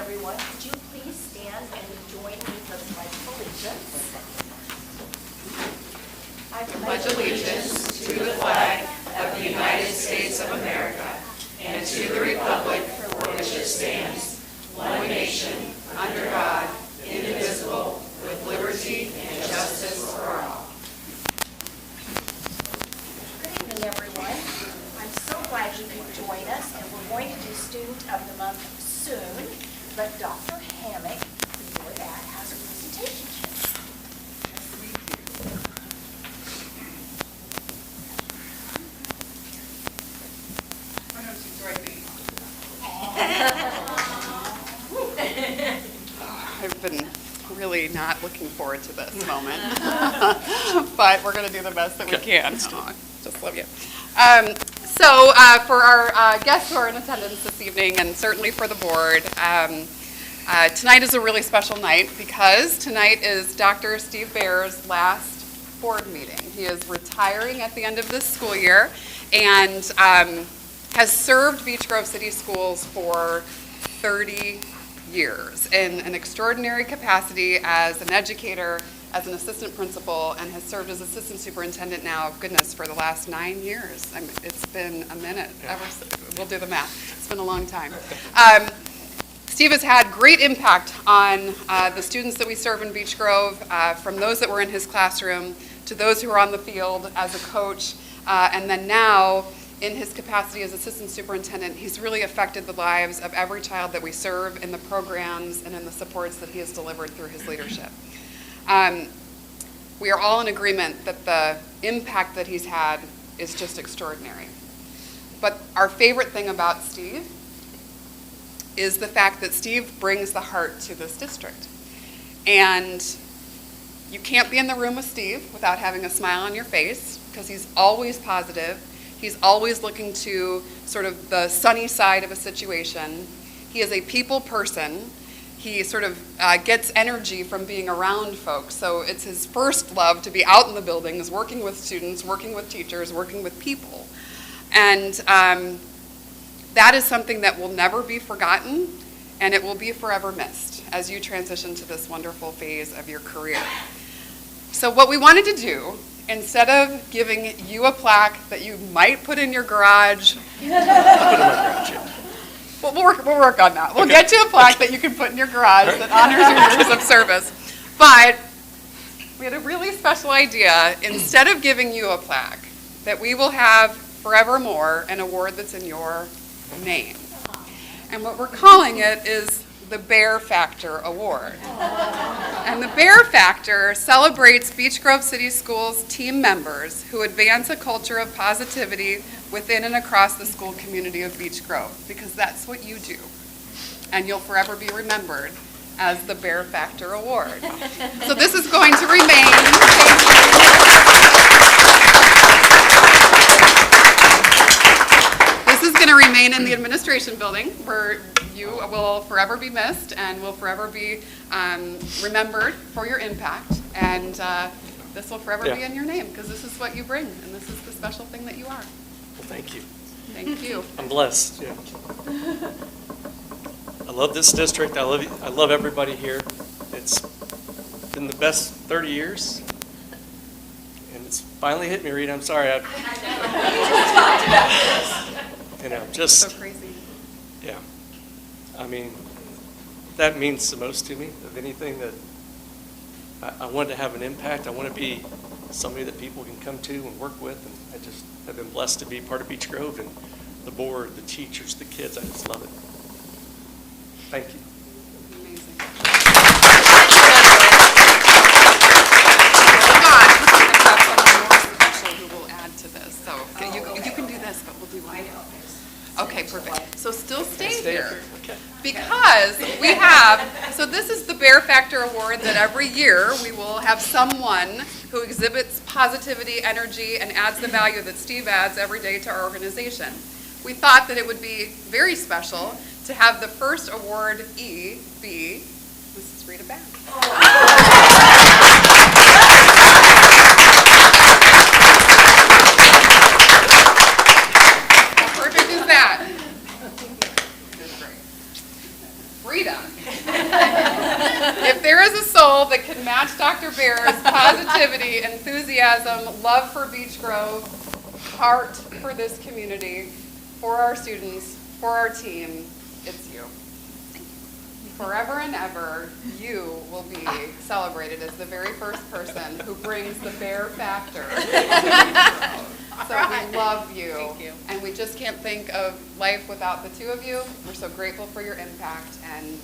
everyone. Could you please stand and join me for the Pledge of Allegiance? I pledge allegiance to the flag of the United States of America and to the republic for which it stands, one nation, under God, indivisible, with liberty and justice for all. Good evening, everyone. I'm so glad you could join us, and we're going to do Student of the Month soon, but Dr. Hammock, before that, has a presentation. I've been really not looking forward to this moment, but we're going to do the best that we can. Aw, just love you. For our guests who are in attendance this evening, and certainly for the board, tonight is a really special night because tonight is Dr. Steve Baer's last board meeting. He is retiring at the end of this school year and has served Beech Grove City Schools for 30 years in an extraordinary capacity as an educator, as an assistant principal, and has served as assistant superintendent now, goodness, for the last 9 years. It's been a minute. We'll do the math. It's been a long time. Steve has had great impact on the students that we serve in Beech Grove, from those that were in his classroom to those who are on the field as a coach, and then now in his capacity as assistant superintendent, he's really affected the lives of every child that we serve in the programs and in the supports that he has delivered through his leadership. We are all in agreement that the impact that he's had is just extraordinary. But our favorite thing about Steve is the fact that Steve brings the heart to this district. And you can't be in the room with Steve without having a smile on your face, because he's always positive. He's always looking to sort of the sunny side of a situation. He is a people person. He sort of gets energy from being around folks. So it's his first love to be out in the buildings, working with students, working with teachers, working with people. And that is something that will never be forgotten, and it will be forever missed as you transition to this wonderful phase of your career. So what we wanted to do, instead of giving you a plaque that you might put in your garage, well, we'll work on that. We'll get you a plaque that you can put in your garage that honors your years of service. But we had a really special idea. Instead of giving you a plaque, that we will have forevermore an award that's in your name. And what we're calling it is the Bear Factor Award. And the Bear Factor celebrates Beech Grove City Schools team members who advance a culture of positivity within and across the school community of Beech Grove, because that's what you do. And you'll forever be remembered as the Bear Factor Award. So this is going to remain. This is going to remain in the administration building, where you will forever be missed and will forever be remembered for your impact. And this will forever be in your name, because this is what you bring, and this is the special thing that you are. Well, thank you. Thank you. I'm blessed. Yeah. I love this district. I love everybody here. It's been the best 30 years, and it's finally hit me, Rita. I'm sorry. Just So crazy. yeah. I mean, that means the most to me of anything. That I wanted to have an impact. I want to be somebody that people can come to and work with, and I just have been blessed to be part of Beech Grove, and the board, the teachers, the kids. I just love it. Thank you. Amazing. Hold on. I have someone more special who will add to this. So you can do this, but we'll do one. Okay, perfect. So still stay here. Okay. Because we have, so this is the Bear Factor Award that every year we will have someone who exhibits positivity, energy, and adds the value that Steve adds every day to our organization. We thought that it would be very special to have the first award be Mrs. Rita Back. How perfect is that? Rita. positivity, enthusiasm, love for Beech Grove, heart for this community, for our students, for our team, it's you. Forever and ever, you will be celebrated as the very first person who brings the bear factor. So we love you. Thank you. And we just can't think of life without the two of you. We're so grateful for your impact, and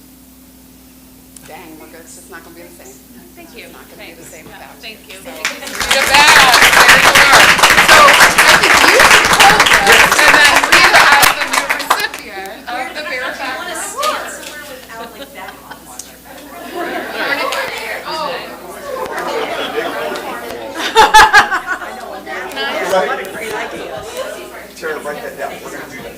dang, it's just not going to be the same. Thank you. It's not going to be the same without you. Thank you. So, you're the best. There you are. So I think you should hold this, and then Rita as the new recipient of the bear factor. Stand somewhere without like that on. Tara, write that down. We're going to do that.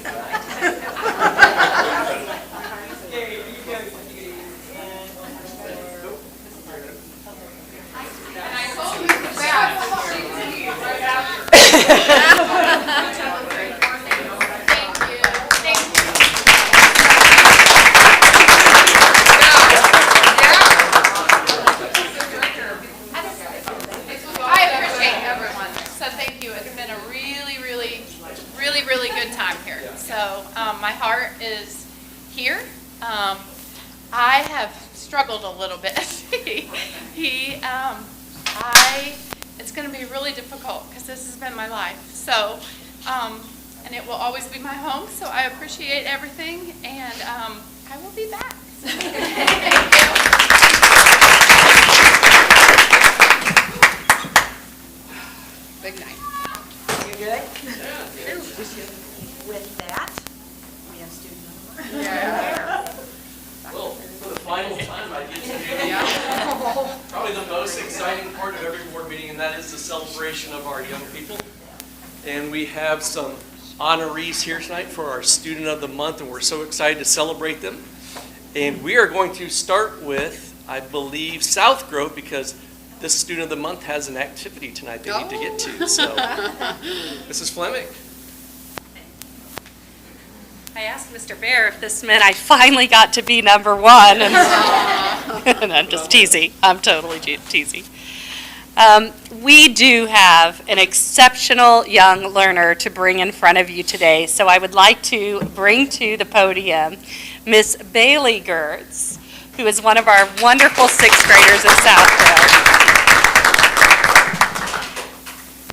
I appreciate everyone. So thank you. It's been a really good time here. So my heart is here. I have struggled a little bit. It's going to be really difficult because this has been my life. So, and it will always be my home. So I appreciate everything, and I will be back. Thank you. Big night. You good? With that, we have student number. Yeah. Well, for the final time, I get to do probably the most exciting part of every board meeting, and that is the celebration of our young people. And we have some honorees here tonight for our Student of the Month, and we're so excited to celebrate them. And we are going to start with, I believe, South Grove, because this Student of the Month has an activity tonight they need to get to. So, Mrs. Fleming. I asked Mr. Bear if this meant I finally got to be number one. And I'm just teasing. I'm totally teasing. We do have an exceptional young learner to bring in front of you today. So I would like to bring to the podium Miss Bailey Gertz, who is one of our wonderful sixth graders at Southfield.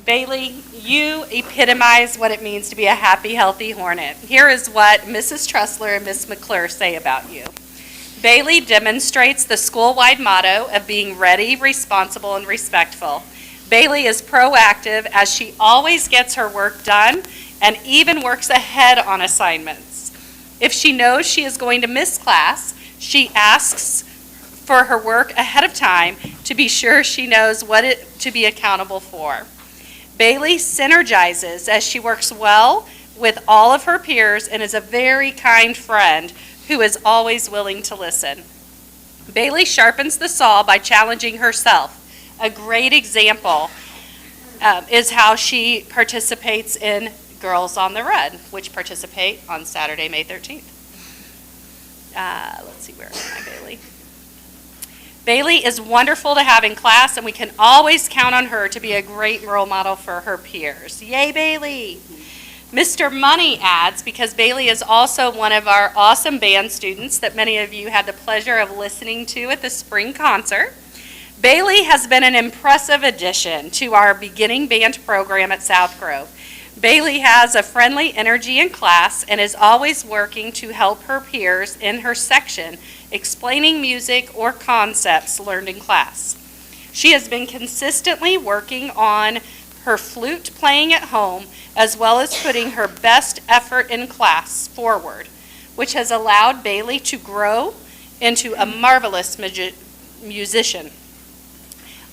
Bailey, you epitomize what it means to be a happy, healthy Hornet. Here is what Mrs. Tressler and Miss McClure say about you. Bailey demonstrates the school-wide motto of being ready, responsible, and respectful. Bailey is proactive as she always gets her work done and even works ahead on assignments. If she knows she is going to miss class, she asks for her work ahead of time to be sure she knows what to be accountable for. Bailey synergizes as she works well with all of her peers and is a very kind friend who is always willing to listen. Bailey sharpens the saw by challenging herself. A great example is how she participates in Girls on the Run, which participate on Saturday, May 13th. Let's see, where am I, Bailey? Bailey is wonderful to have in class, and we can always count on her to be a great role model for her peers. Yay, Bailey! Mr. Money adds, because Bailey is also one of our awesome band students that many of you had the pleasure of listening to at the spring concert. Bailey has been an impressive addition to our beginning band program at South Grove. Bailey has a friendly energy in class and is always working to help her peers in her section explaining music or concepts learned in class. She has been consistently working on her flute playing at home, as well as putting her best effort in class forward, which has allowed Bailey to grow into a marvelous musician.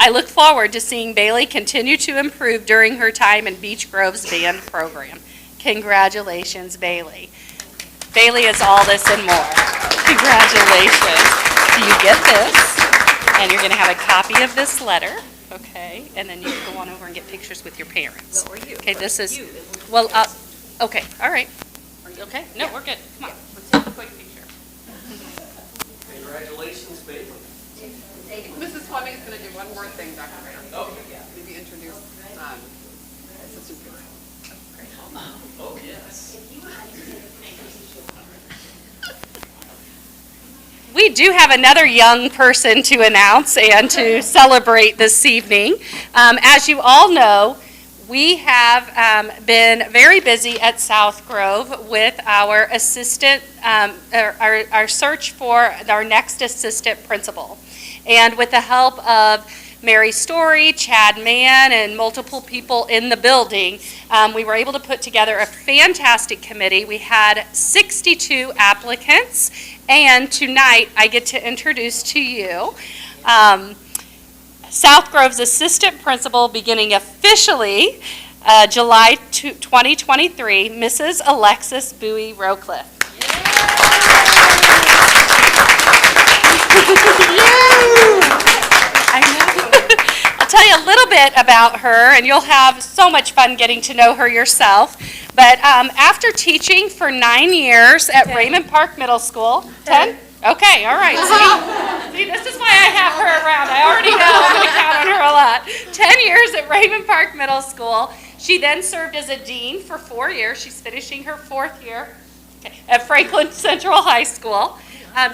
I look forward to seeing Bailey continue to improve during her time in Beech Grove's band program. Congratulations, Bailey. Bailey is all this and more. Congratulations. So you get this, and you're going to have a copy of this letter, okay? And then you can go on over and get pictures with your parents. Or you. Okay, this is, You. well, okay, all right. Okay, no, we're good. Come on, let's take a quick picture. Congratulations, Bailey. Mrs. Fleming is going to do one more thing, Dr. Mayor. Oh, yeah. Maybe introduce assistant principal. Oh, yes. We do have another young person to announce and to celebrate this evening. As you all know, we have been very busy at South Grove with our assistant, our search for our next assistant principal. And with the help of Mary Story, Chad Mann, and multiple people in the building, we were able to put together a fantastic committee. We had 62 applicants, and tonight I get to introduce to you South Grove's assistant principal beginning officially July 2023, Mrs. Alexis Bowie Rowcliffe. I know. I'll tell you a little bit about her, and you'll have so much fun getting to know her yourself. But after teaching for 9 years at Raymond Park Middle School, 10? Okay, all right. See, this is why I have her around. I already know I'm going to count on her a lot. 10 years at Raymond Park Middle School. She then served as a dean for 4 years. She's finishing her 4th year at Franklin Central High School.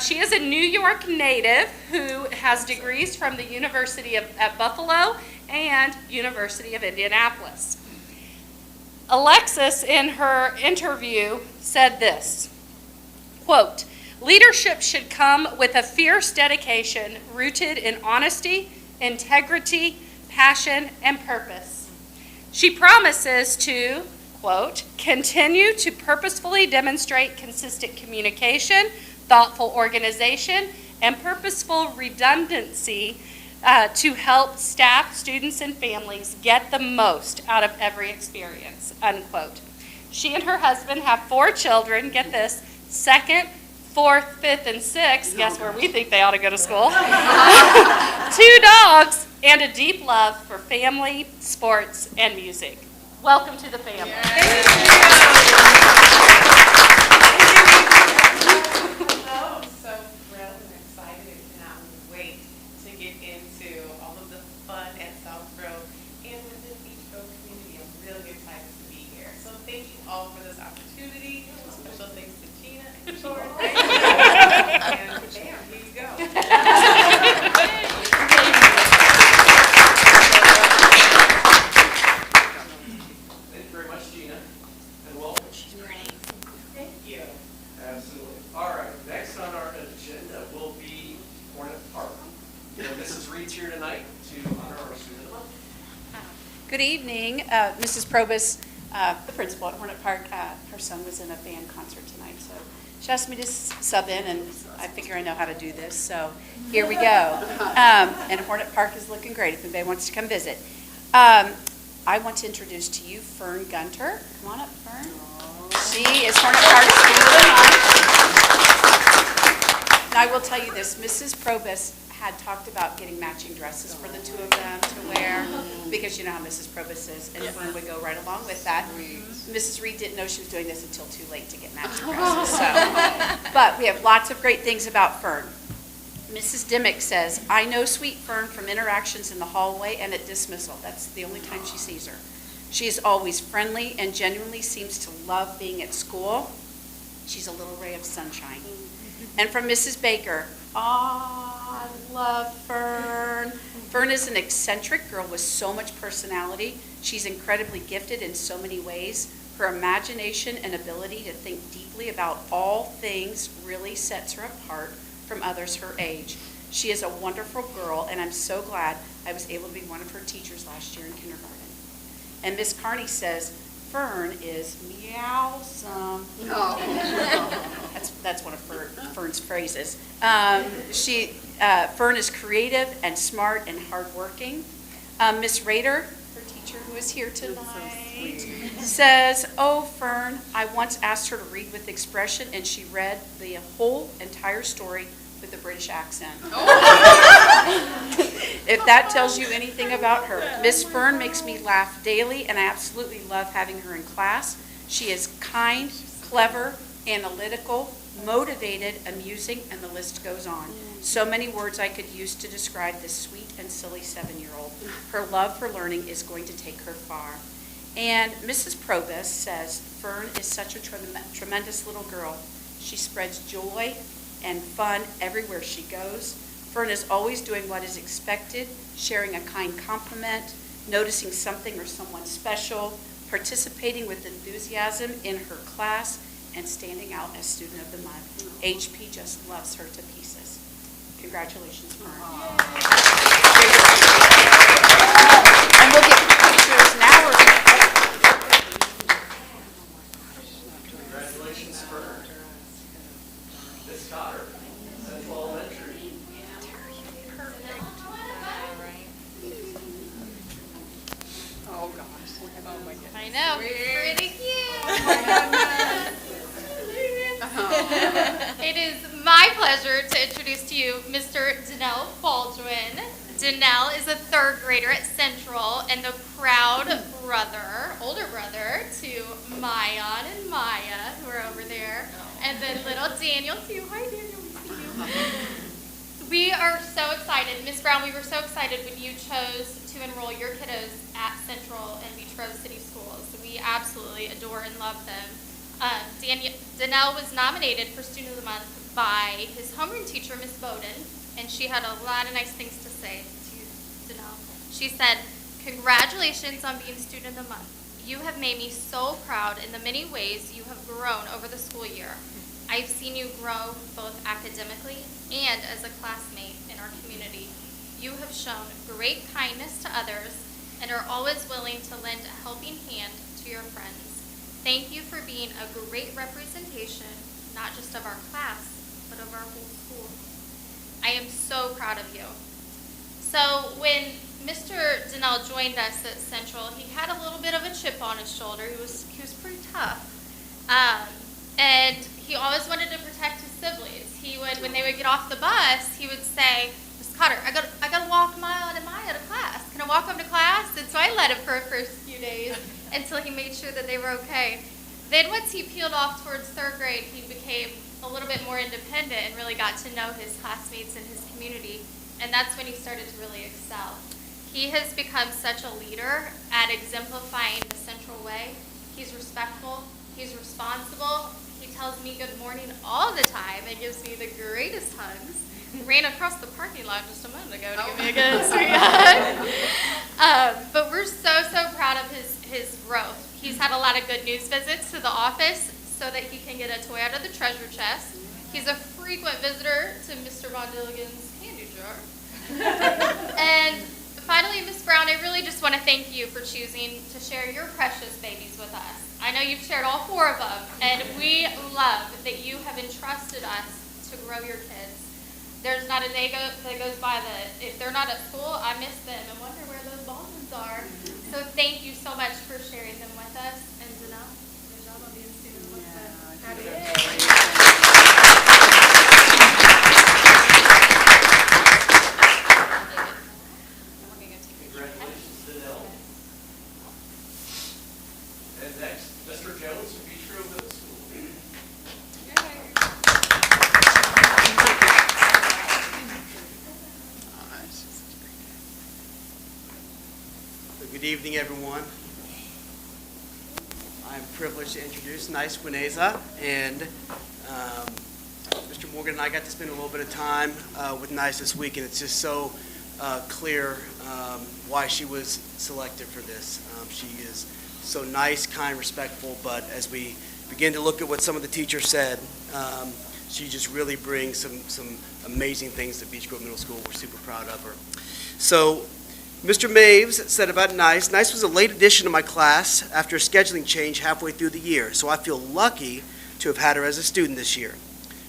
She is a New York native who has degrees from the University at Buffalo and University of Indianapolis. Alexis, in her interview, said this, quote, "Leadership should come with a fierce dedication rooted in honesty, integrity, passion, and purpose. She promises to, quote, continue to purposefully demonstrate consistent communication, thoughtful organization, and purposeful redundancy to help staff, students, and families get the most out of every experience," unquote. She and her husband have 4 children, get this, 2nd, 4th, 5th, and 6th, guess where we think they ought to go to school, 2 dogs, and a deep love for family, sports, and music. Welcome to the family. I'm so thrilled and excited and cannot wait to get into all of the fun at South Grove and within Beach Grove community. I'm really excited to be here. So thank you all for this opportunity. Special thanks to Gina and Jordan. And bam, here you go. Thank you very much, Gina, and welcome. Thank you. Absolutely. All right, next on our agenda will be Hornet Park. And Mrs. Reed's here tonight to honor our student of the month. Good evening, Mrs. Probus, the principal at Hornet Park. Her son was in a band concert tonight, so she asked me to sub in, and I figure I know how to do this, so here we go. And Hornet Park is looking great if anybody wants to come visit. I want to introduce to you Fern Gunter. Come on up, Fern. She is Hornet Park's student of the month. Now, I will tell you this, Mrs. Probus had talked about getting matching dresses for the 2 of them to wear, because you know how Mrs. Probus is, and Fern would go right along with that. Mrs. Reed didn't know she was doing this until too late to get matching dresses, so. But we have lots of great things about Fern. Mrs. Dimmick says, "I know sweet Fern from interactions in the hallway and at dismissal." That's the only time she sees her. She is always friendly and genuinely seems to love being at school. She's a little ray of sunshine. And from Mrs. Baker, I love Fern. Fern is an eccentric girl with so much personality. She's incredibly gifted in so many ways. Her imagination and ability to think deeply about all things really sets her apart from others her age. She is a wonderful girl, and I'm so glad I was able to be one of her teachers last year in kindergarten. And Miss Carney says, "Fern is meowsome." That's one of Fern's phrases. Fern is creative and smart and hardworking. Miss Rader, her teacher who is here tonight, says, "Oh, Fern, I once asked her to read with expression, and she read the whole entire story with a British accent." If that tells you anything about her. Miss Fern makes me laugh daily, and I absolutely love having her in class. She is kind, clever, analytical, motivated, amusing, and the list goes on. So many words I could use to describe this sweet and silly 7-year-old. Her love for learning is going to take her far. And Mrs. Probus says, Fern is such a tremendous little girl. She spreads joy and fun everywhere she goes. Fern is always doing what is expected, sharing a kind compliment, noticing something or someone special, participating with enthusiasm in her class, and standing out as Student of the Month. HP just loves her to pieces. Congratulations, Fern. And we'll get pictures now. Congratulations, Fern. Miss Cotter, Central Elementary. Oh, gosh. Oh, my goodness. I know, pretty cute. It is my pleasure to introduce to you Mr. Danelle Baldwin. Danelle is a 3rd grader at Central and the proud older brother to Mayan and Maya, who are over there, and then little Daniel too. Hi, Daniel, we see you. We are so excited. Miss Brown, we were so excited when you chose to enroll your kiddos at Central and Beach Grove City Schools. We absolutely adore and love them. Danelle was nominated for Student of the Month by his homeroom teacher, Miss Bowden, and she had a lot of nice things to say to Danelle. She said, "Congratulations on being Student of the Month. You have made me so proud in the many ways you have grown over the school year. I've seen you grow both academically and as a classmate in our community. You have shown great kindness to others and are always willing to lend a helping hand to your friends. Thank you for being a great representation, not just of our class, but of our whole school. I am so proud of you." So when Mr. Danelle joined us at Central, he had a little bit of a chip on his shoulder. He was pretty tough. And he always wanted to protect his siblings. He would, when they would get off the bus, he would say, "Miss Cotter, I gotta walk Maya and Maya to class. Can I walk them to class?" And so I led him for the first few days until he made sure that they were okay. Then once he peeled off towards 3rd grade, he became a little bit more independent and really got to know his classmates and his community. And that's when he started to really excel. He has become such a leader at exemplifying the Central way. He's respectful. He's responsible. He tells me good morning all the time and gives me the greatest hugs. Ran across the parking lot just a moment ago to give me a good sweet hug. But we're so proud of his growth. He's had a lot of good news visits to the office so that he can get a toy out of the treasure chest. He's a frequent visitor to Mr. Von Dilligan's candy jar. And finally, Miss Brown, I really just want to thank you for choosing to share your precious babies with us. I know you've shared all 4 of them, and we love that you have entrusted us to grow your kids. There's not a day that goes by that if they're not at school, I miss them and wonder where those Baldwins are. So thank you so much for sharing them with us. And Danelle, good job on being student with us. Congratulations, Danelle. And next, Mr. Jones from Beach Grove Middle School. Good evening, everyone. I'm privileged to introduce Nice Wineza, and Mr. Morgan and I got to spend a little bit of time with Nice this week, and it's just so clear why she was selected for this. She is so nice, kind, respectful, but as we begin to look at what some of the teachers said, she just really brings some amazing things to Beach Grove Middle School. We're super proud of her. So Mr. Maves said about Nice was a late addition to my class after a scheduling change halfway through the year, so I feel lucky to have had her as a student this year.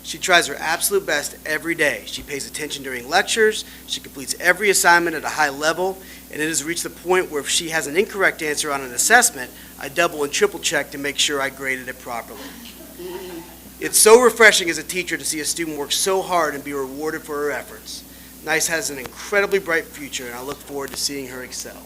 She tries her absolute best every day. She pays attention during lectures, she completes every assignment at a high level, and it has reached the point where if she has an incorrect answer on an assessment, I double and triple check to make sure I graded it properly. It's so refreshing as a teacher to see a student work so hard and be rewarded for her efforts. Nice has an incredibly bright future, and I look forward to seeing her excel.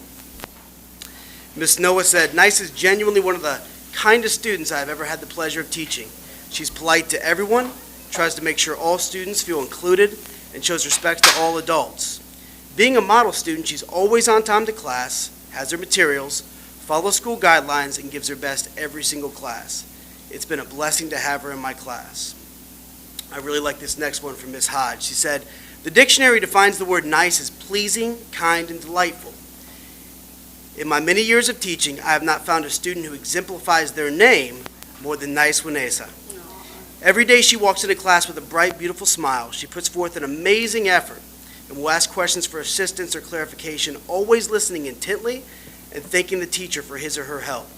Ms. Noah said, Nice is genuinely one of the kindest students I've ever had the pleasure of teaching. She's polite to everyone, tries to make sure all students feel included, and shows respect to all adults. Being a model student, she's always on time to class, has her materials, follows school guidelines, and gives her best every single class. It's been a blessing to have her in my class. I really like this next one from Ms. Hodge. She said, "The dictionary defines the word nice as pleasing, kind, and delightful. In my many years of teaching, I have not found a student who exemplifies their name more than Nice Wanesa. Every day she walks into class with a bright, beautiful smile. She puts forth an amazing effort and will ask questions for assistance or clarification, always listening intently and thanking the teacher for his or her help.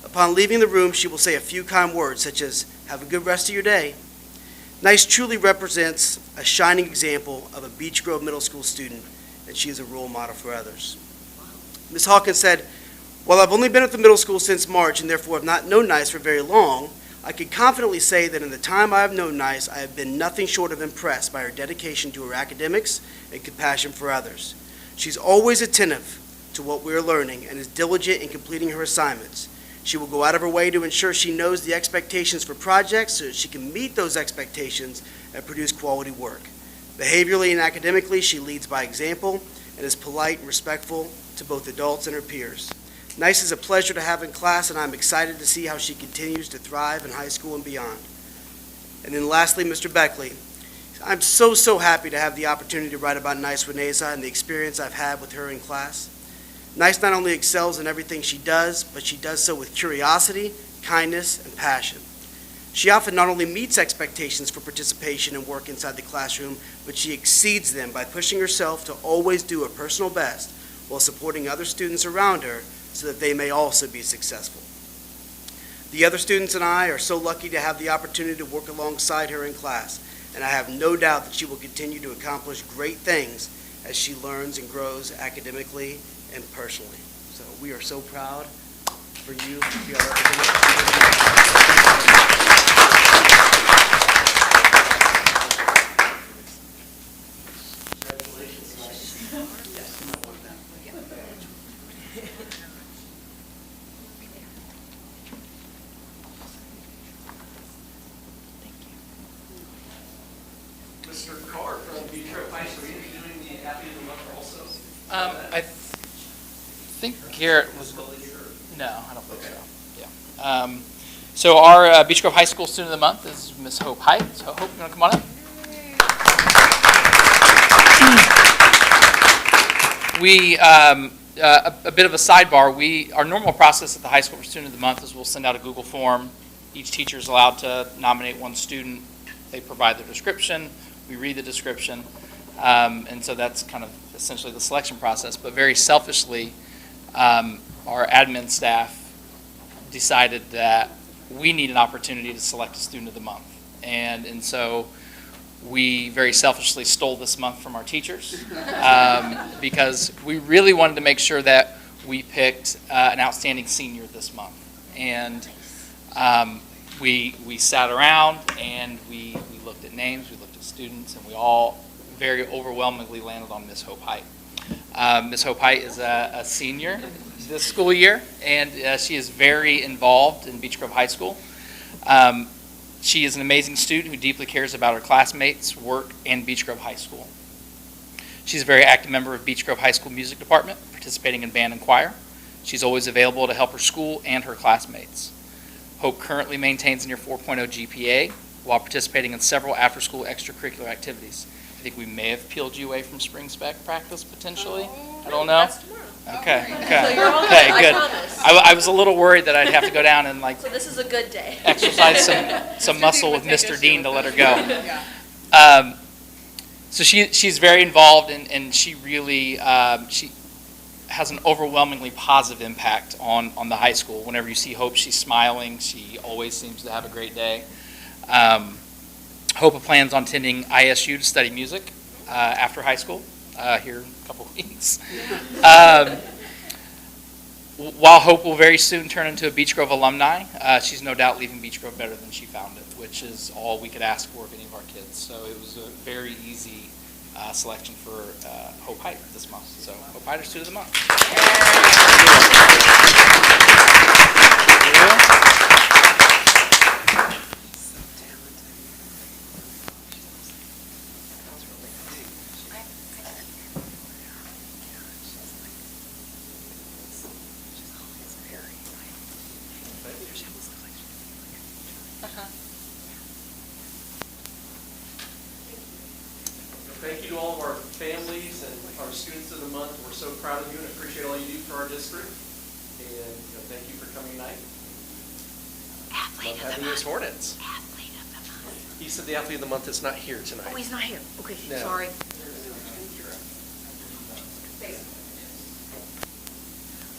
Upon leaving the room, she will say a few kind words such as, 'Have a good rest of your day.' Nice truly represents a shining example of a Beech Grove Middle School student, and she is a role model for others." Ms. Hawkins said, "While I've only been at the middle school since March and therefore have not known Nice for very long, I can confidently say that in the time I have known Nice, I have been nothing short of impressed by her dedication to her academics and compassion for others. She's always attentive to what we are learning and is diligent in completing her assignments. She will go out of her way to ensure she knows the expectations for projects so that she can meet those expectations and produce quality work. Behaviorally and academically, she leads by example and is polite and respectful to both adults and her peers. Nice is a pleasure to have in class, and I'm excited to see how she continues to thrive in high school and beyond." And then lastly, Mr. Beckley. "I'm so happy to have the opportunity to write about Nice Wanesa and the experience I've had with her in class. Nice not only excels in everything she does, but she does so with curiosity, kindness, and passion. She often not only meets expectations for participation and work inside the classroom, but she exceeds them by pushing herself to always do her personal best while supporting other students around her so that they may also be successful. The other students and I are so lucky to have the opportunity to work alongside her in class, and I have no doubt that she will continue to accomplish great things as she learns and grows academically and personally. So we are so proud for you to be our Mr. Carr from Beech Grove High School, are you doing the Happy of the Month also? I think Garrett was. No, I don't think so. Yeah. So our Beech Grove High School Student of the Month is Miss Hope Height. So Hope, you want to come on up? We a bit of a sidebar. Our normal process at the high school for Student of the Month is we'll send out a Google form. Each teacher is allowed to nominate one student. They provide their description. We read the description. And so that's kind of essentially the selection process. But very selfishly, our admin staff decided that we need an opportunity to select a Student of the Month. And so we very selfishly stole this month from our teachers because we really wanted to make sure that we picked an outstanding senior this month. And we sat around and we looked at names, we looked at students, and we all very overwhelmingly landed on Miss Hope Height. Miss Hope Height is a senior this school year, and she is very involved in Beech Grove High School. She is an amazing student who deeply cares about her classmates, work, and Beech Grove High School. She's a very active member of Beech Grove High School Music Department, participating in band and choir. She's always available to help her school and her classmates. Hope currently maintains a near 4.0 GPA while participating in several after-school extracurricular activities. I think we may have peeled you away from spring spec practice potentially. I don't know. Okay. So you're all Okay, good, good. I promise. I was a little worried that I'd have to go down and So this is a good day. exercise some muscle with Mr. Dean to let her go. So she's very involved, and she really she has an overwhelmingly positive impact on the high school. Whenever you see Hope, she's smiling. She always seems to have a great day. Hope plans on attending ISU to study music after high school here in a couple weeks. While Hope will very soon turn into a Beech Grove alumni, she's no doubt leaving Beech Grove better than she found it, which is all we could ask for of any of our kids. So it was a very easy selection for Hope Height this month. So Hope Height is Student of the Month. Thank you to all of our families and our students of the month. We're so proud of you and appreciate all you do for our district. And thank you for coming tonight. Athlete Love having you as Hornets. Athlete of the month. He said the athlete of the month is not here tonight. Oh, he's not here. Okay, No. sorry.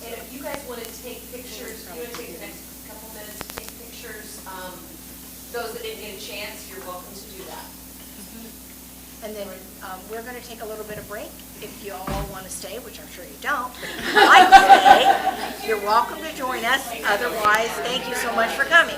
And if you guys want to take pictures, if you want to take the next couple minutes to take pictures, those that didn't get a chance, you're welcome to do that. And then we're going to take a little bit of break. If you all want to stay, which I'm sure you don't, but if you'd like to stay, you're welcome to join us. Otherwise, thank you so much for coming.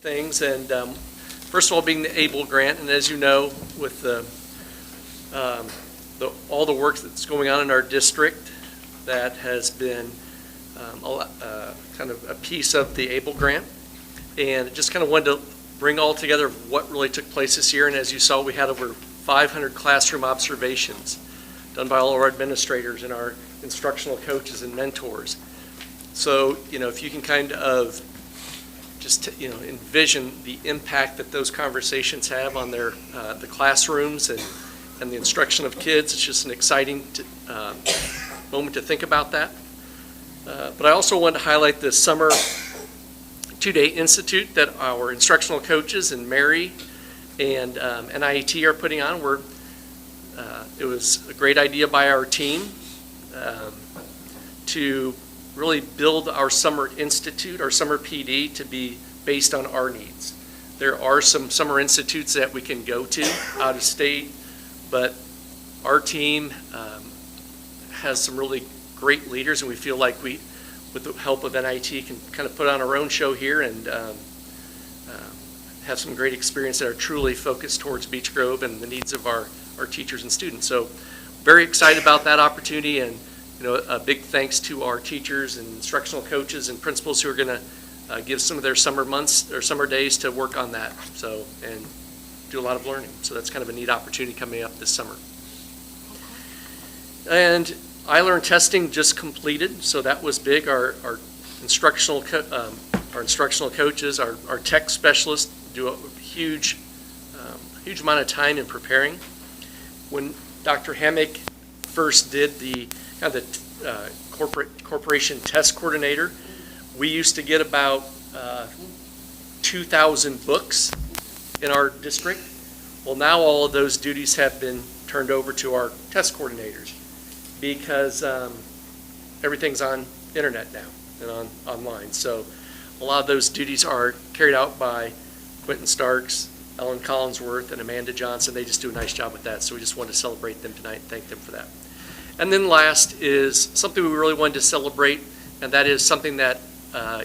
things, and first of all, being the ABLE grant, and as you know, with all the work that's going on in our district, that has been kind of a piece of the ABLE grant, and just kind of wanted to bring all together what really took place this year. And as you saw, we had over 500 classroom observations done by all of our administrators and our instructional coaches and mentors. So, if you can kind of just, envision the impact that those conversations have on the classrooms and the instruction of kids, it's just an exciting moment to think about that. But I also wanted to highlight the summer two-day institute that our instructional coaches and Mary and NIET are putting on. It was a great idea by our team to really build our summer institute, our summer PD, to be based on our needs. There are some summer institutes that we can go to out of state, but our team has some really great leaders, and we feel like we, with the help of NIT, can kind of put on our own show here and have some great experience that are truly focused towards Beech Grove and the needs of our teachers and students. So very excited about that opportunity, and a big thanks to our teachers and instructional coaches and principals who are going to give some of their summer months or summer days to work on that. So, and do a lot of learning. So that's kind of a neat opportunity coming up this summer. And iLearn testing just completed, so that was big. Our instructional coaches, our tech specialists do a huge amount of time in preparing. When Dr. Hammock first did the corporation test coordinator, we used to get about 2,000 books in our district. Well, now all of those duties have been turned over to our test coordinators, because everything's on internet now and online. So a lot of those duties are carried out by Quentin Starks, Ellen Collinsworth, and Amanda Johnson. They just do a nice job with that. So we just wanted to celebrate them tonight and thank them for that. And then last is something we really wanted to celebrate, and that is something that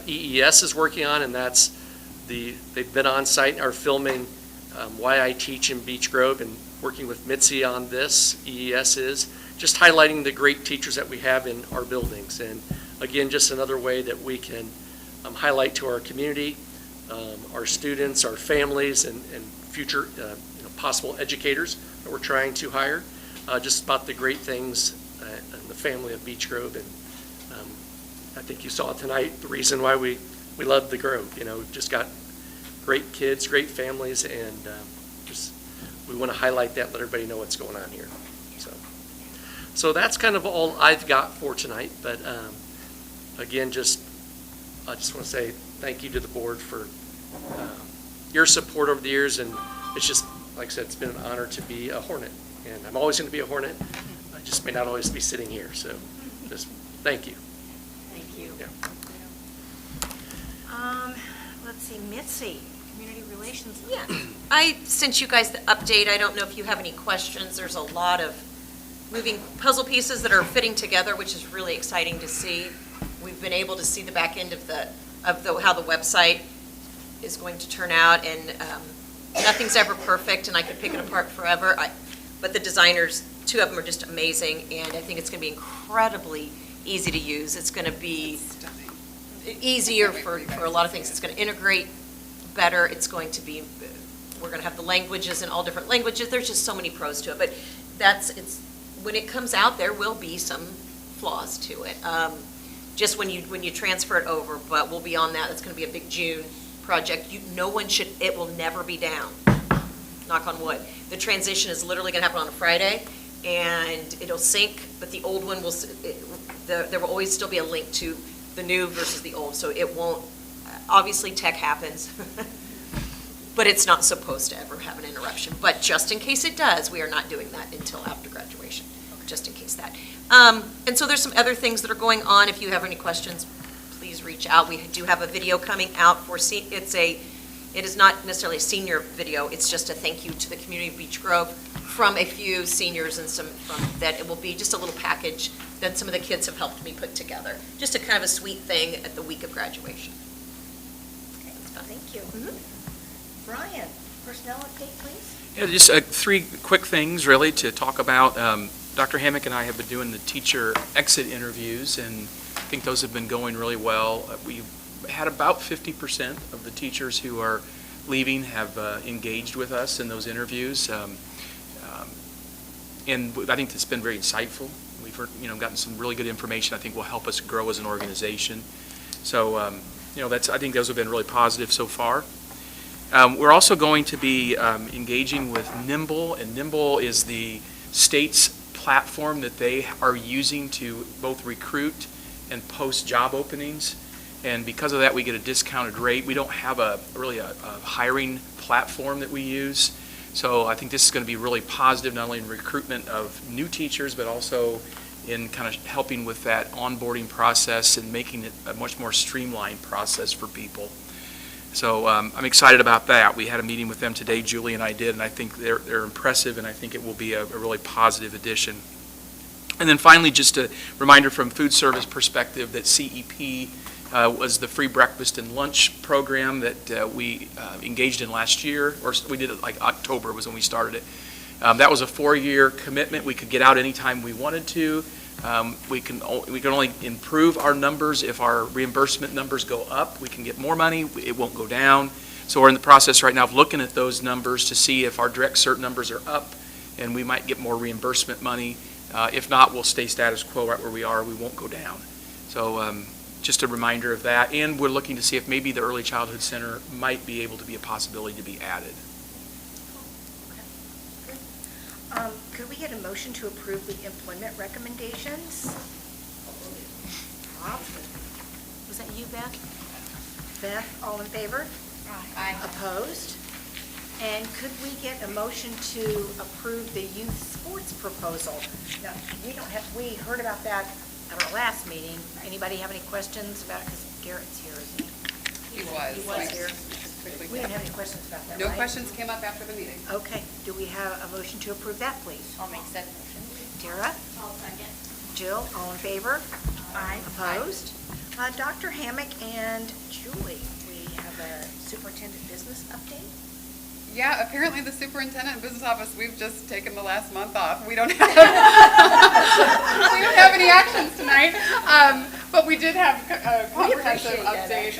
EES is working on, and that's they've been on site and are filming Why I Teach in Beech Grove, and working with Mitzi on this. EES is just highlighting the great teachers that we have in our buildings. And again, just another way that we can highlight to our community, our students, our families, and future possible educators that we're trying to hire, just about the great things in the family of Beech Grove. And I think you saw tonight the reason why we love the Grove. We've just got great kids, great families, and just we want to highlight that, let everybody know what's going on here. So that's kind of all I've got for tonight. But again, I just want to say thank you to the board for your support over the years, and it's just, like I said, it's been an honor to be a Hornet, and I'm always going to be a Hornet. I just may not always be sitting here. So just thank you. Thank you. Yeah. Let's see, Mitzi, Community Relations. Yeah, I sent you guys the update. I don't know if you have any questions. There's a lot of moving puzzle pieces that are fitting together, which is really exciting to see. We've been able to see the back end of how the website is going to turn out, and nothing's ever perfect, and I could pick it apart forever. But the designers, two of them are just amazing, and I think it's going to be incredibly easy to use. It's going to be easier for a lot of things. It's going to integrate better. It's going to be, we're going to have the languages in all different languages. There's just so many pros to it. But when it comes out, there will be some flaws to it. Just when you transfer it over, but we'll be on that. It's going to be a big June project. It will never be down. Knock on wood. The transition is literally going to happen on a Friday, and it'll sync, but the old one there will always still be a link to the new versus the old, so it won't, obviously tech happens, but it's not supposed to ever have an interruption. But just in case it does, we are not doing that until after graduation, just in case that. And so there's some other things that are going on. If you have any questions, please reach out. We do have a video coming out it is not necessarily a senior video, it's just a thank you to the community of Beech Grove from a few seniors, and that it will be just a little package that some of the kids have helped me put together. Just a kind of a sweet thing at the week of graduation. Thank you. Brian, personnel update, please. Yeah, just three quick things really to talk about. Dr. Hammock and I have been doing the teacher exit interviews, and I think those have been going really well. We had about 50% of the teachers who are leaving have engaged with us in those interviews, and I think it's been very insightful. We've heard, gotten some really good information I think will help us grow as an organization. So, I think those have been really positive so far. We're also going to be engaging with Nimble, and Nimble is the state's platform that they are using to both recruit and post job openings. And because of that, we get a discounted rate. We don't have a hiring platform that we use. So I think this is going to be really positive, not only in recruitment of new teachers, but also in kind of helping with that onboarding process and making it a much more streamlined process for people. So I'm excited about that. We had a meeting with them today, Julie and I did, and I think they're impressive, and I think it will be a really positive addition. And then finally, just a reminder from food service perspective that CEP was the free breakfast and lunch program that we engaged in last year, or we did it like October was when we started it. That was a 4-year commitment. We could get out anytime we wanted to. We can only improve our numbers if our reimbursement numbers go up. We can get more money. It won't go down. So we're in the process right now of looking at those numbers to see if our direct cert numbers are up, and we might get more reimbursement money. If not, we'll stay status quo right where we are. We won't go down. So just a reminder of that. And we're looking to see if maybe the Early Childhood Center might be able to be a possibility to be added. Could we get a motion to approve the employment recommendations? Rob? Was that you, Beth? Beth, all in favor? Aye. Opposed? And could we get a motion to approve the youth sports proposal? Now, we heard about that at our last meeting. Anybody have any questions about it? Because Garrett's here, isn't he? He was. He was here. We didn't have any questions about that, No right? questions came up after the meeting. Okay, do we have a motion to approve that, please? I'll make said motion. Tara? I'll second. Jill, all in favor? Aye. Opposed? Dr. Hammock and Julie, we have a superintendent business update? Yeah, apparently the superintendent and business office, we've just taken the last month off. We don't have, we don't have any actions tonight, but we did have a comprehensive update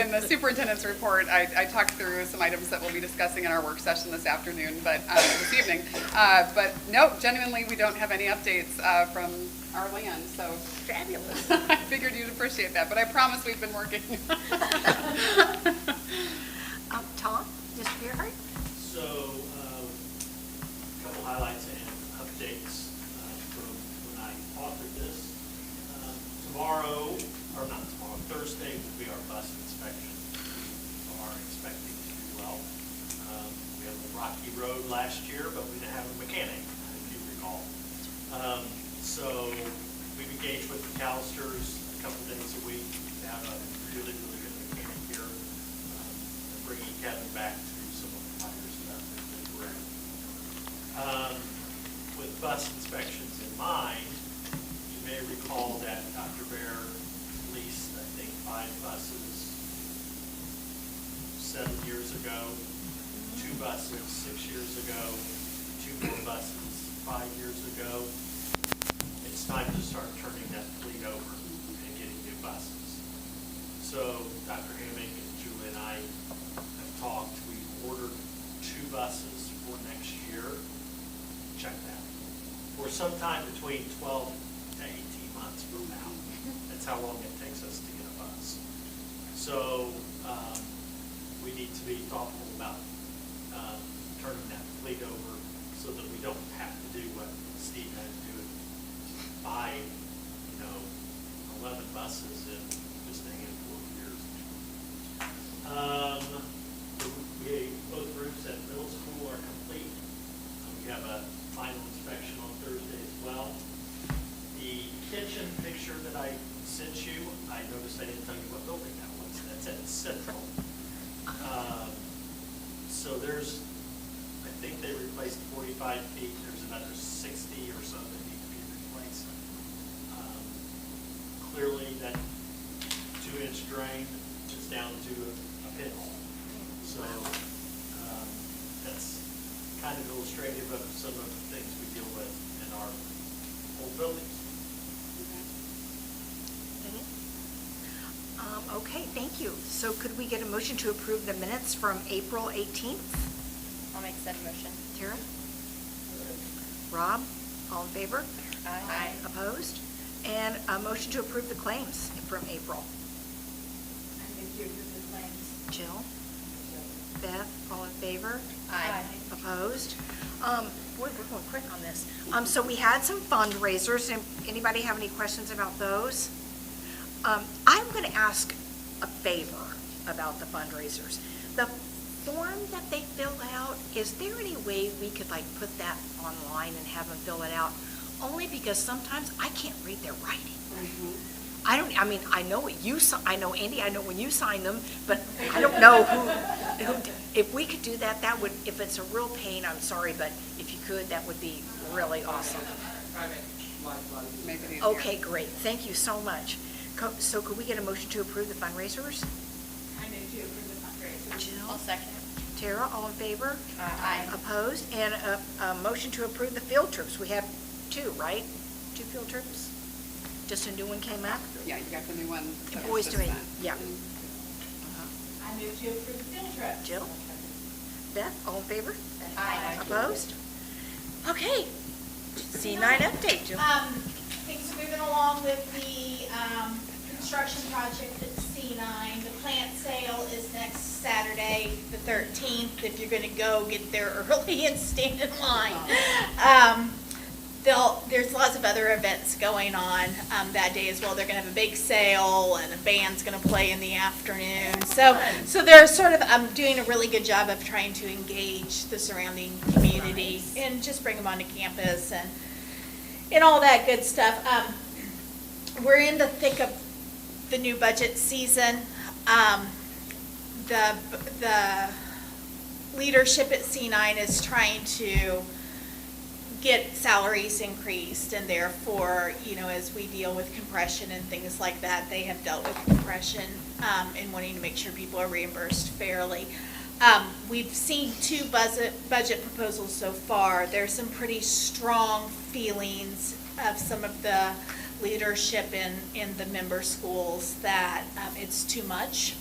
in the superintendent's report. I talked through some items that we'll be discussing in our work session this afternoon, but this evening. But no, genuinely, we don't have any updates from our land, so. Fabulous. I figured you'd appreciate that, but I promise we've been working. Tom, Mr. Beerhart? So, a couple highlights and updates from when I authored this. Thursday will be our bus inspection. We are expecting to do well. We had a rocky road last year, but we didn't have a mechanic, if you recall. So we've engaged with the McAllisters a couple days a week. We have a really, really good mechanic here. Bringing Kevin back to some of the tires stuff has been great. With bus inspections in mind, you may recall that Dr. Bear leased, I think, 5 buses 7 years ago, 2 buses 6 years ago, 2 more buses 5 years ago. It's time to start turning that fleet over and getting new buses. So Dr. Hammock and Julie and I have talked. We ordered 2 buses for next year. Check that. For sometime between 12 to 18 months from now. That's how long it takes us to get a bus. So we need to be thoughtful about turning that fleet over so that we don't have to do what Steve had to do, buy 11 buses in just a handful of years. Both roofs at middle school are complete. We have a final inspection on Thursday as well. The kitchen picture that I sent you, I noticed I didn't tell you what building that was. That's at Central. So there's, I think they replaced 45 feet. There's another 60 or so that need to be replaced. Clearly that 2-inch drain is down to a pinch illustrative of some of the things we deal with in our old buildings. Okay, thank you. So could we get a motion to approve the minutes from April 18th? I'll make said motion. Tara? Rob? All in favor? Aye. Opposed? And a motion to approve the claims from April. I move to approve the claims. Jill? Beth? All in favor? Aye. Opposed? Boy, we're going quick on this. So we had some fundraisers. Anybody have any questions about those? I'm going to ask a favor about the fundraisers. The form that they fill out, is there any way we could like put that online and have them fill it out? Only because sometimes I can't read their writing. I know what you, I know Andy, I know when you sign them, but I don't know who, if we could do that, that would, if it's a real pain, I'm sorry, but if you could, that would be really awesome. Make it easier. Okay, great, thank you so much. So could we get a motion to approve the fundraisers? I move to approve the fundraisers. Jill? I'll second. Tara, all in favor? Aye. Opposed? And a motion to approve the field trips. We had 2, right? 2 field trips? Just a new one came up? Yeah, you got the new one. that was Boys just to me, sent. yeah. I move to approve the field trip. Jill? Beth, all in favor? Aye. Opposed? Okay. C9 update, Jill. Things are moving along with the construction project at C9. The plant sale is next Saturday, the 13th, if you're going to go, get there early and stand in line. There's lots of other events going on that day as well. They're going to have a big sale, and a band's going to play in the afternoon. So they're sort of doing a really good job of trying to engage the surrounding community and just bring them onto campus and all that good stuff. We're in the thick of the new budget season. The leadership at C9 is trying to get salaries increased, and therefore, as we deal with compression and things like that, they have dealt with compression and wanting to make sure people are reimbursed fairly. We've seen 2 budget proposals so far. There's some pretty strong feelings of some of the leadership in the member schools that it's too much.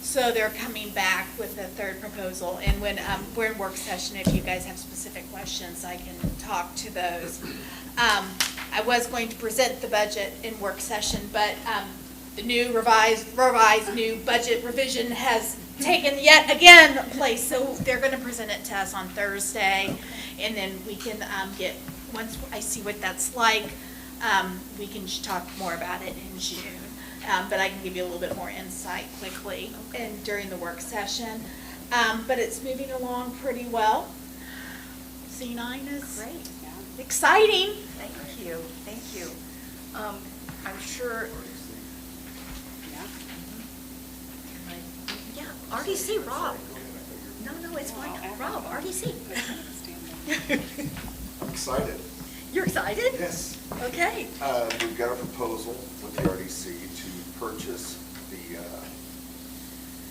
So they're coming back with a 3rd proposal. And when we're in work session, if you guys have specific questions, I can talk to those. I was going to present the budget in work session, but the new revised new budget revision has taken yet again place. So they're going to present it to us on Thursday, and then we can once I see what that's like, we can talk more about it in June. But I can give you a little bit more insight quickly and during the work session. But it's moving along pretty well. C9 is Great. exciting. Thank you, thank you. I'm sure. Yeah, RDC, Rob. No, it's fine. Rob, RDC. I'm excited. You're excited? Yes. Okay. We've got a proposal with the RDC to purchase the,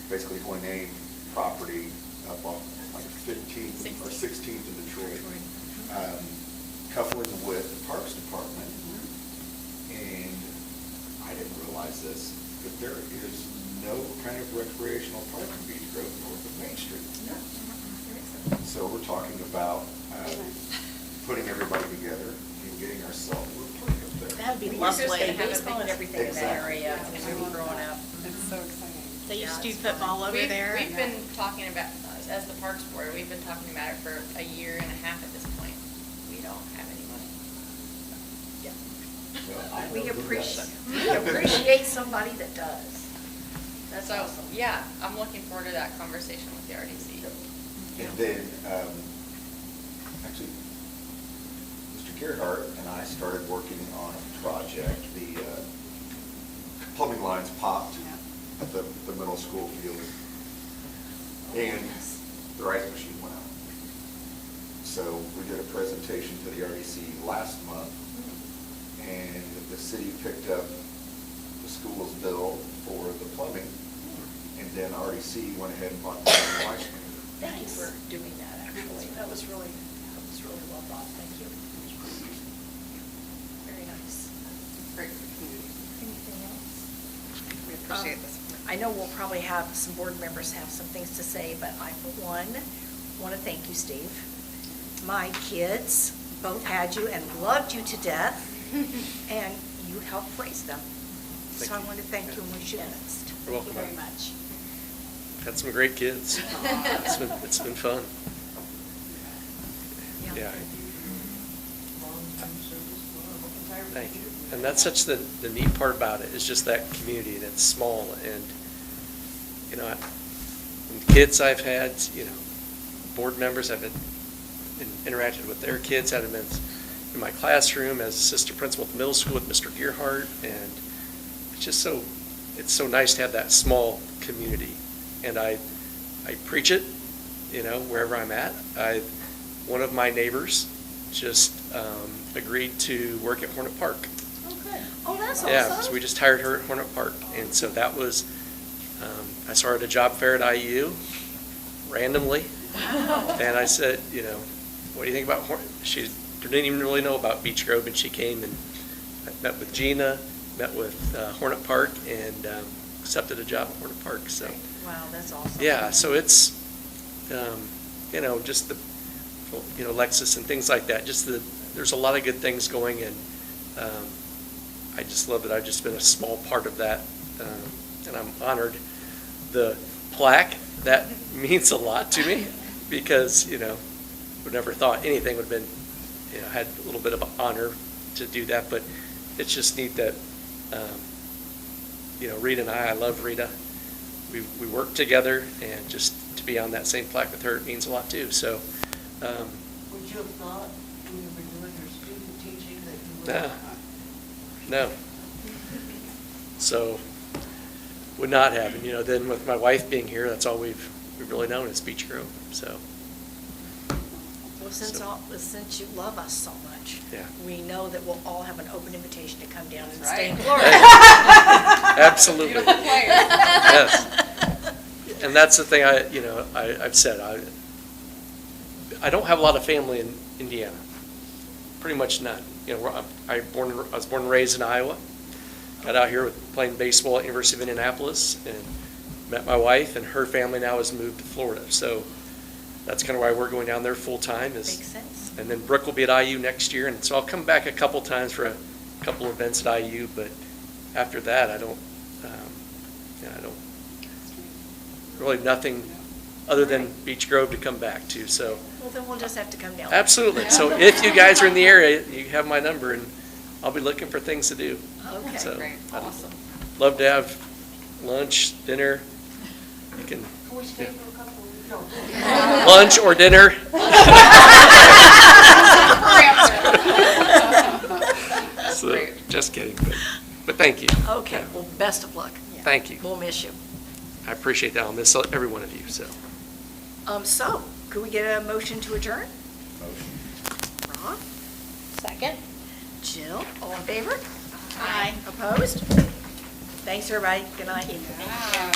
basically Hoyne property up on like 15th or 16th in Detroit, coupling with the Parks Department. And I didn't realize this, but there is no kind of recreational park in Beech Grove north of Main Street. So we're talking about putting everybody together and getting ourselves a little park up there. That would be We used to lovely. have a Baseball and everything in that Exactly. area when we were growing up. It's so exciting. They used to do football over there. We've been talking about, as the Parks Board, we've been talking about it for a year and a half at this point. We don't have any money. Well, We appreciate somebody that does. That's So, awesome. yeah, I'm looking forward to that conversation with the RDC. And then, actually, Mr. Gerhardt and I started working on a project. The plumbing lines popped at the middle school field, and the ice machine went out. So we did a presentation to the RDC last month, and the city picked up the school's bill for the plumbing, and then RDC went ahead and bought the ice machine. Thank you for doing that, actually. That was really really well thought, thank you. Very nice. Great for the community. Anything else? We appreciate this. I know we'll probably have some board members have some things to say, but I, for one, want to thank you, Steve. My kids both had you and loved you to death, and you helped raise them. So I want to thank you and wish you the best. You're welcome. Thank you very much. Had some great kids. It's been fun. Yeah. Thank you. And that's such the neat part about it, is just that community, and it's small, and, you know, and the kids I've had, you know, board members I've interacted with their kids, had them in my classroom as assistant principal at the middle school with Mr. Gearhart, and it's just it's so nice to have that small community. And I preach it, you know, wherever I'm at. One of my neighbors just agreed to work at Hornet Park. Oh, good. Oh, that's awesome. Yeah, so we just hired her at Hornet Park. And so that was, I saw her at a job fair at IU randomly. And I said, you know, what do you think about Hornet? She didn't even really know about Beech Grove, and she came and met with Gina, met with Hornet Park, and accepted a job at Hornet Park. So. Wow, that's awesome. Yeah, so it's, you know, just the, you know, Lexus and things like that. Just there's a lot of good things going, and I just love that I've just been a small part of that, and I'm honored. The plaque, that means a lot to me, because, you know, would never thought anything would have been, you know, had a little bit of an honor to do that, but it's just neat that, you know, Rita and I love Rita. We work together, and just to be on that same plaque with her, it means a lot too. So, Would you have thought when you were doing your student teaching that you would? no. So, would not have. And, you know, then with my wife being here, that's all we've really known is Beech Grove. So. Well, since you love us so much, Yeah. we know that we'll all have an open invitation to come down and That's stay in right. Florida. Absolutely. Beautiful place. Yes. And that's the thing I've said. I don't have a lot of family in Indiana. Pretty much none. You know, I was born and raised in Iowa. Got out here playing baseball at University of Indianapolis, and met my wife, and her family now has moved to Florida. So that's kind of why we're going down there full time. Makes sense. And then Brooke will be at IU next year, and so I'll come back a couple times for a couple events at IU. But after that, I don't really nothing other than Beech Grove to come back to. So Well, then we'll just have to come down. absolutely. So if you guys are in the area, you have my number, and I'll be looking for things to do. Okay, So Great, I'd awesome. love to have lunch, dinner. You can. Can we stay for a couple of, no. Lunch or dinner. So, Great. just kidding, but thank you. Okay, well, best of luck. Thank you. We'll miss you. I appreciate that. I'll miss every one of you, so. So, could we get a motion to adjourn? Motion. Ron? Second. Jill, all in favor? Aye. Opposed? Thanks, everybody. Good night. Yeah.